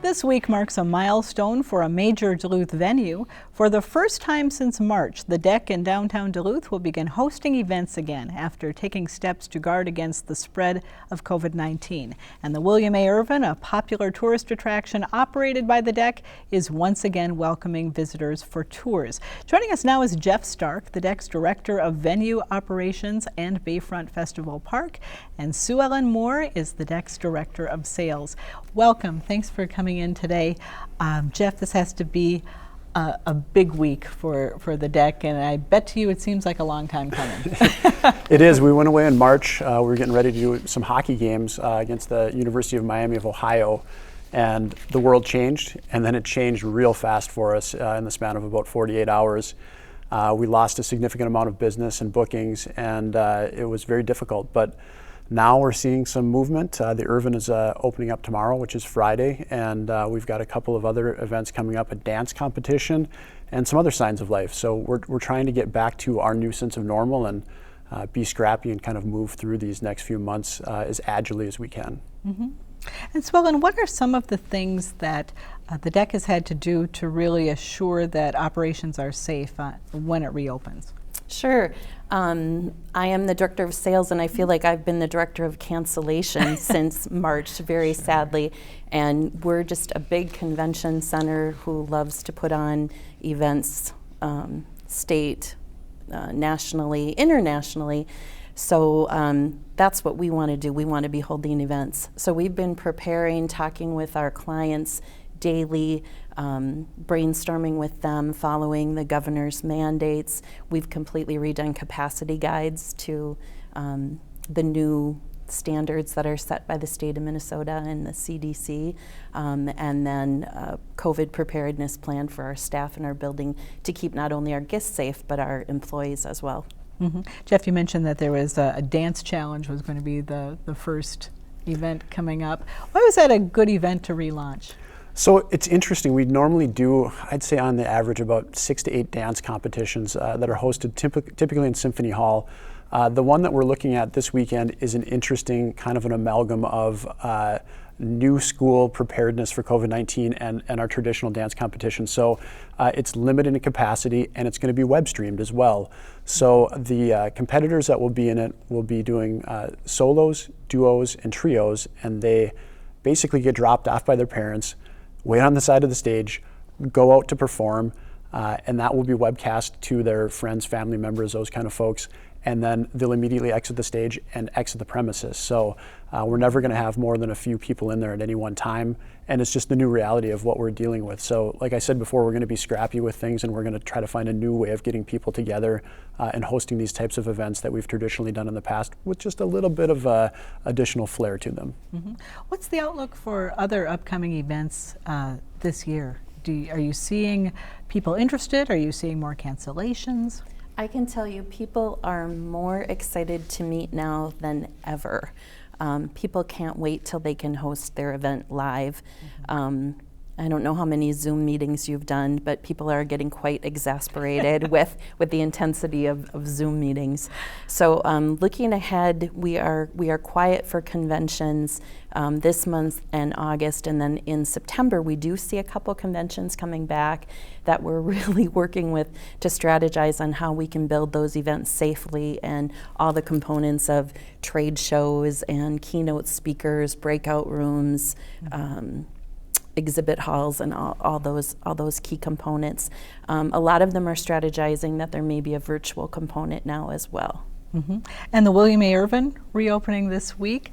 This week marks a milestone for a major Duluth venue. For the first time since March, the DECC in downtown Duluth will begin hosting events again after taking steps to guard against the spread of COVID-19. And the William A. Irvin, a popular tourist attraction operated by the DECC, is once again welcoming visitors for tours. Joining us now is Jeff Stark, the DECC's Director of Venue Operations and Bayfront Festival Park, and Sue Ellen Moore is the DECC's Director of Sales. Welcome. Thanks for coming in today. Jeff, this has to be a big week for the DECC, and I bet to you it seems like a long time coming. It is. We went away in March. We were getting ready to do some hockey games against the University of Miami of Ohio, and the world changed, and then it changed real fast for us in the span of about 48 hours. We lost a significant amount of business and bookings, and it was very difficult. But now we're seeing some movement. The Irvin is opening up tomorrow, which is Friday, and we've got a couple of other events coming up, a dance competition and some other signs of life. So we're trying to get back to our new sense of normal and be scrappy and kind of move through these next few months as agilely as we can. Mm-hmm. And Swellen, what are some of the things that the DECC has had to do to really assure that operations are safe when it reopens? Sure. I am the Director of Sales, and I feel like I've been the Director of Cancellations since March, very sadly. And we're just a big convention center who loves to put on events state, nationally, internationally. So that's what we want to do. We want to be holding events. So we've been preparing, talking with our clients daily, brainstorming with them, following the governor's mandates. We've completely redone capacity guides to the new standards that are set by the state of Minnesota and the CDC, and then a COVID preparedness plan for our staff and our building to keep not only our guests safe, but our employees as well. Mm-hmm. Jeff, you mentioned that there was a dance challenge was going to be the first event coming up. Why was that a good event to relaunch? So it's interesting. We normally do, I'd say on the average, about 6 to 8 dance competitions that are hosted typically in Symphony Hall. The one that we're looking at this weekend is an interesting kind of an amalgam of new school preparedness for COVID-19 and our traditional dance competition. So it's limited in capacity, and it's going to be web streamed as well. So the competitors that will be in it will be doing solos, duos, and trios, and they basically get dropped off by their parents, wait on the side of the stage, go out to perform, and that will be webcast to their friends, family members, those kind of folks, and then they'll immediately exit the stage and exit the premises. So we're never going to have more than a few people in there at any one time, and it's just the new reality of what we're dealing with. So like I said before, we're going to be scrappy with things, and we're going to try to find a new way of getting people together and hosting these types of events that we've traditionally done in the past with just a little bit of additional flair to them. Mm-hmm. What's the outlook for other upcoming events this year? Are you seeing people interested? Are you seeing more cancellations? I can tell you people are more excited to meet now than ever. People can't wait till they can host their event live. Mm-hmm. I don't know how many Zoom meetings you've done, but people are getting quite exasperated with the intensity of Zoom meetings. So looking ahead, we are quiet for conventions this month and August, and then in September we do see a couple conventions coming back that we're really working with to strategize on how we can build those events safely, and all the components of trade shows and keynote speakers, breakout rooms, exhibit halls, and all those key components. A lot of them are strategizing that there may be a virtual component now as well. Mm-hmm. And the William A. Irvin reopening this week,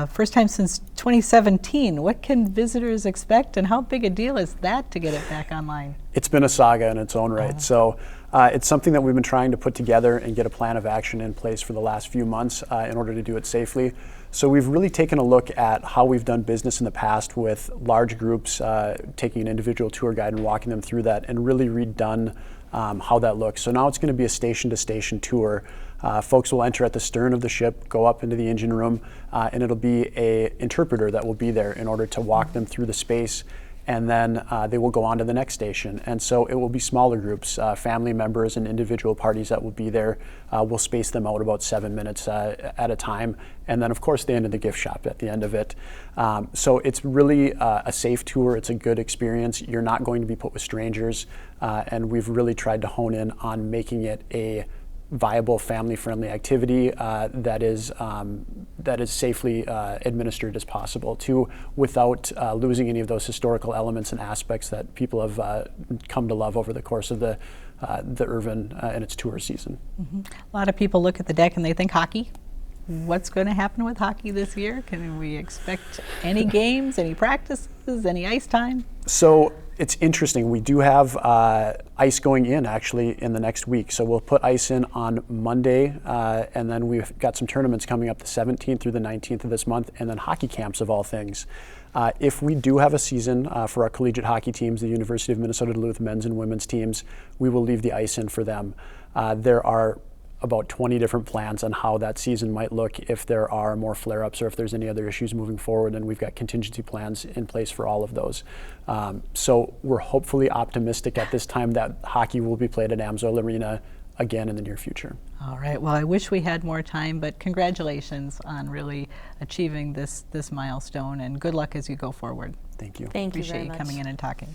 first time since 2017. What can visitors expect, and how big a deal is that to get it back online? It's been a saga in its own right. So it's something that we've been trying to put together and get a plan of action in place for the last few months in order to do it safely. So we've really taken a look at how we've done business in the past with large groups, taking an individual tour guide and walking them through that, and really redone how that looks. So now it's going to be a station-to-station tour. Folks will enter at the stern of the ship, go up into the engine room, and it'll be an interpreter that will be there in order to walk them through the space and then they will go on to the next station. And so it will be smaller groups, family members and individual parties that will be there. We'll space them out about 7 minutes at a time. And then, of course, the end of the gift shop at the end of it. So it's really a safe tour. It's a good experience. You're not going to be put with strangers. And we've really tried to hone in on making it a viable, family-friendly activity that is safely administered as possible, too, without losing any of those historical elements and aspects that people have come to love over the course of the Irvin and its tour season. Mm-hmm. A lot of people look at the deck and they think hockey. What's going to happen with hockey this year? Can we expect any games, any practices, any ice time? So it's interesting. We do have ice going in actually in the next week. So we'll put ice in on Monday, and then we've got some tournaments coming up the 17th through the 19th of this month, and then hockey camps of all things. If we do have a season for our collegiate hockey teams, the University of Minnesota Duluth men's and women's teams, we will leave the ice in for them. There are about 20 different plans on how that season might look if there are more flare-ups or if there's any other issues moving forward, and we've got contingency plans in place for all of those. So we're hopefully optimistic at this time that hockey will be played at Amsoil Arena again in the near future. All right, well, I wish we had more time, but congratulations on really achieving this milestone, and good luck as you go forward. Thank you. Thank you very Appreciate you much. coming in and talking.